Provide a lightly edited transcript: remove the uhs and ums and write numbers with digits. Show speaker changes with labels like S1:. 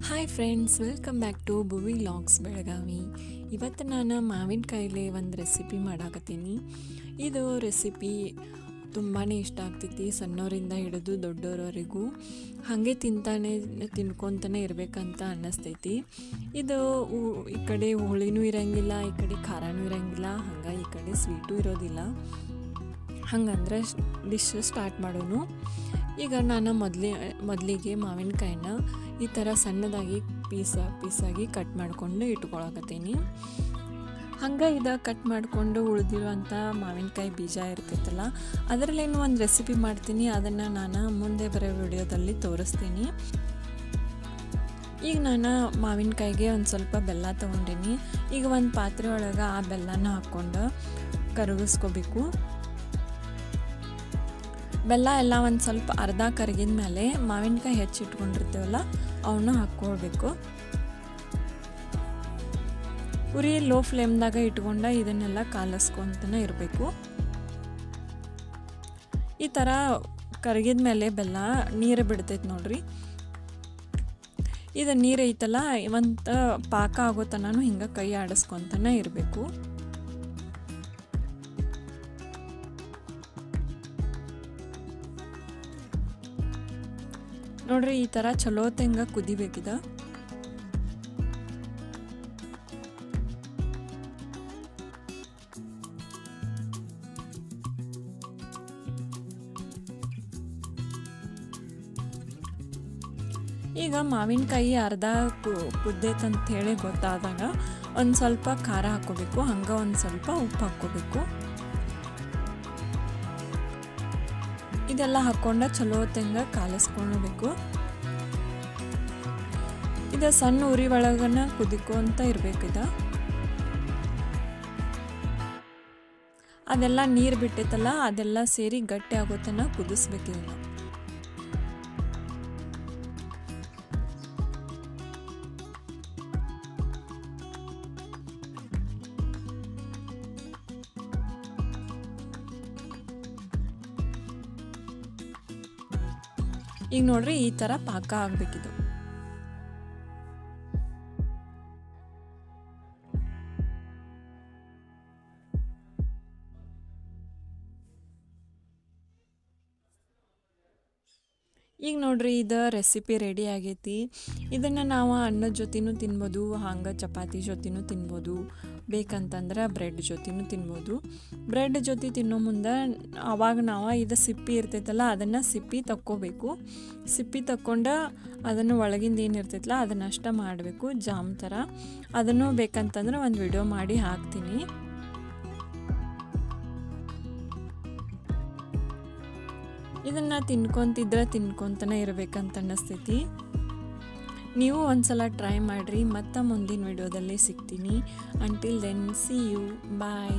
S1: Hi friends, welcome back to Bhuvi vlogs Belagavi. ಇವತ್ತು ನಾನು ಮಾವಿನಕಾಯಿಲೆ ಒಂದು ರೆಸಿಪಿ ಮಾಡಾಕತ್ತೀನಿ. ಇದು ರೆಸಿಪಿ ತುಂಬಾ ಇಷ್ಟ ಆಗ್ತೈತಿ, ಸಣ್ಣವರಿಂದ ಹಿಡಿದು ದೊಡ್ಡವರವರೆಗೂ ಹಾಗೆ ತಿನ್ಕೊತಾನೆ ಇರಬೇಕಂತ ಅನ್ನಿಸ್ತೈತಿ. ಇದು ಈ ಕಡೆ ಹುಳಿನೂ ಇರೋಂಗಿಲ್ಲ, ಈ ಕಡೆ ಖಾರನೂ ಇರೋಂಗಿಲ್ಲ, ಹಂಗೆ ಈ ಕಡೆ ಸ್ವೀಟು ಇರೋದಿಲ್ಲ. ಹಂಗಂದ್ರೆ ಡಿಶ್ ಸ್ಟಾರ್ಟ್ ಮಾಡೋನು. ಈಗ ನಾನು ಮೊದಲಿಗೆ ಮಾವಿನಕಾಯಿನ ಈ ಥರ ಸಣ್ಣದಾಗಿ ಪೀಸಾಗಿ ಕಟ್ ಮಾಡಿಕೊಂಡು ಇಟ್ಕೊಳಕತ್ತೀನಿ. ಹಂಗೆ ಇದು ಕಟ್ ಮಾಡಿಕೊಂಡು ಉಳಿದಿರುವಂಥ ಮಾವಿನಕಾಯಿ ಬೀಜ ಇರ್ತೈತಲ್ಲ, ಅದರಲ್ಲೇನು ಒಂದು ರೆಸಿಪಿ ಮಾಡ್ತೀನಿ, ಅದನ್ನು ನಾನು ಮುಂದೆ ಬರೋ ವಿಡಿಯೋದಲ್ಲಿ ತೋರಿಸ್ತೀನಿ. ಈಗ ನಾನು ಮಾವಿನಕಾಯಿಗೆ ಒಂದು ಸ್ವಲ್ಪ ಬೆಲ್ಲ ತೊಗೊಂಡಿನಿ. ಈಗ ಒಂದು ಪಾತ್ರೆ ಒಳಗೆ ಆ ಬೆಲ್ಲನ ಹಾಕ್ಕೊಂಡು ಕರಗಿಸ್ಕೋಬೇಕು. ಬೆಲ್ಲ ಎಲ್ಲ ಒಂದು ಸ್ವಲ್ಪ ಅರ್ಧ ಕರಗಿದ ಮೇಲೆ ಮಾವಿನಕಾಯಿ ಹೆಚ್ಚಿಟ್ಕೊಂಡಿರ್ತೀವಲ್ಲ ಅವನ್ನ ಹಾಕ್ಕೊಳ್ಬೇಕು. ಉರಿ ಲೋ ಫ್ಲೇಮ್ದಾಗ ಇಟ್ಕೊಂಡು ಇದನ್ನೆಲ್ಲ ಕಾಲಿಸ್ಕೊಂತನೇ ಇರಬೇಕು. ಈ ಥರ ಕರಗಿದ ಮೇಲೆ ಬೆಲ್ಲ ನೀರು ಬಿಡ್ತೈತೆ ನೋಡ್ರಿ. ಇದು ನೀರು ಐತಲ್ಲ, ಒಂದು ಪಾಕ ಆಗೋ ತನೂ ಹಿಂಗೆ ಕೈ ಆಡಿಸ್ಕೊಂತಾನೆ ಇರಬೇಕು. ನೋಡ್ರಿ, ಈ ಥರ ಚಲೋ ತೆಂಗ ಕುದಿಬೇಕಿದ. ಈಗ ಮಾವಿನಕಾಯಿ ಅರ್ಧ ಕುದ್ದೈತಂತ ಹೇಳಿ ಗೊತ್ತಾದಾಗ ಒಂದು ಸ್ವಲ್ಪ ಖಾರ ಹಾಕ್ಕೋಬೇಕು, ಹಂಗೆ ಒಂದು ಸ್ವಲ್ಪ ಉಪ್ಪು ಹಾಕ್ಕೋಬೇಕು. ಇದೆಲ್ಲ ಹಾಕ್ಕೊಂಡು ಚಲೋ ತೆಂಗ ಕಾಲಿಸ್ಕೊಳ್ಬೇಕು. ಇದು ಸಣ್ಣ ಉರಿ ಒಳಗನ ಕುದಿಕೊಂತ ಇರ್ಬೇಕಿದ. ಅದೆಲ್ಲ ನೀರು ಬಿಟ್ಟೈತಲ್ಲ, ಅದೆಲ್ಲ ಸೇರಿ ಗಟ್ಟಿ ಆಗೋತನ ಕುದಿಸ್ಬೇಕಿದ. ಈಗ ನೋಡ್ರಿ, ಈ ಥರ ಪಾಕ ಆಗಬೇಕಿದು. ಈಗ ನೋಡ್ರಿ, ಇದು ರೆಸಿಪಿ ರೆಡಿ ಆಗೈತಿ. ಇದನ್ನು ನಾವು ಅನ್ನದ ಜೊತೆನೂ ತಿನ್ಬೋದು, ಹಂಗೆ ಚಪಾತಿ ಜೊತೆನೂ ತಿನ್ಬೋದು, ಬೇಕಂತಂದ್ರೆ ಬ್ರೆಡ್ ಜೊತೆನೂ ತಿನ್ಬೋದು. ಬ್ರೆಡ್ ಜೊತೆ ತಿನ್ನೋ ಮುಂದೆ ಅವಾಗ ನಾವು ಇದು ಸಿಪ್ಪಿ ಇರ್ತೈತಲ್ಲ, ಅದನ್ನು ಸಿಪ್ಪಿ ತಕ್ಕೋಬೇಕು. ಸಿಪ್ಪಿ ತಕ್ಕೊಂಡು ಅದನ್ನು ಒಳಗಿಂದ ಏನು ಇರ್ತೈತಲ್ಲ ಅದನ್ನಷ್ಟ ಮಾಡಬೇಕು, ಜಾಮ್ ಥರ. ಅದನ್ನು ಬೇಕಂತಂದ್ರೆ ಒಂದು ವಿಡಿಯೋ ಮಾಡಿ ಹಾಕ್ತೀನಿ. ಇದನ್ನು ತಿನ್ಕೊತಾನೆ ಇರಬೇಕಂತ ಅನ್ನಿಸ್ತೈತಿ. ನೀವು ಒಂದ್ಸಲ ಟ್ರೈ ಮಾಡಿರಿ. ಮತ್ತೆ ಮುಂದಿನ ವಿಡಿಯೋದಲ್ಲಿ ಸಿಗ್ತೀನಿ. Until then, see you, bye.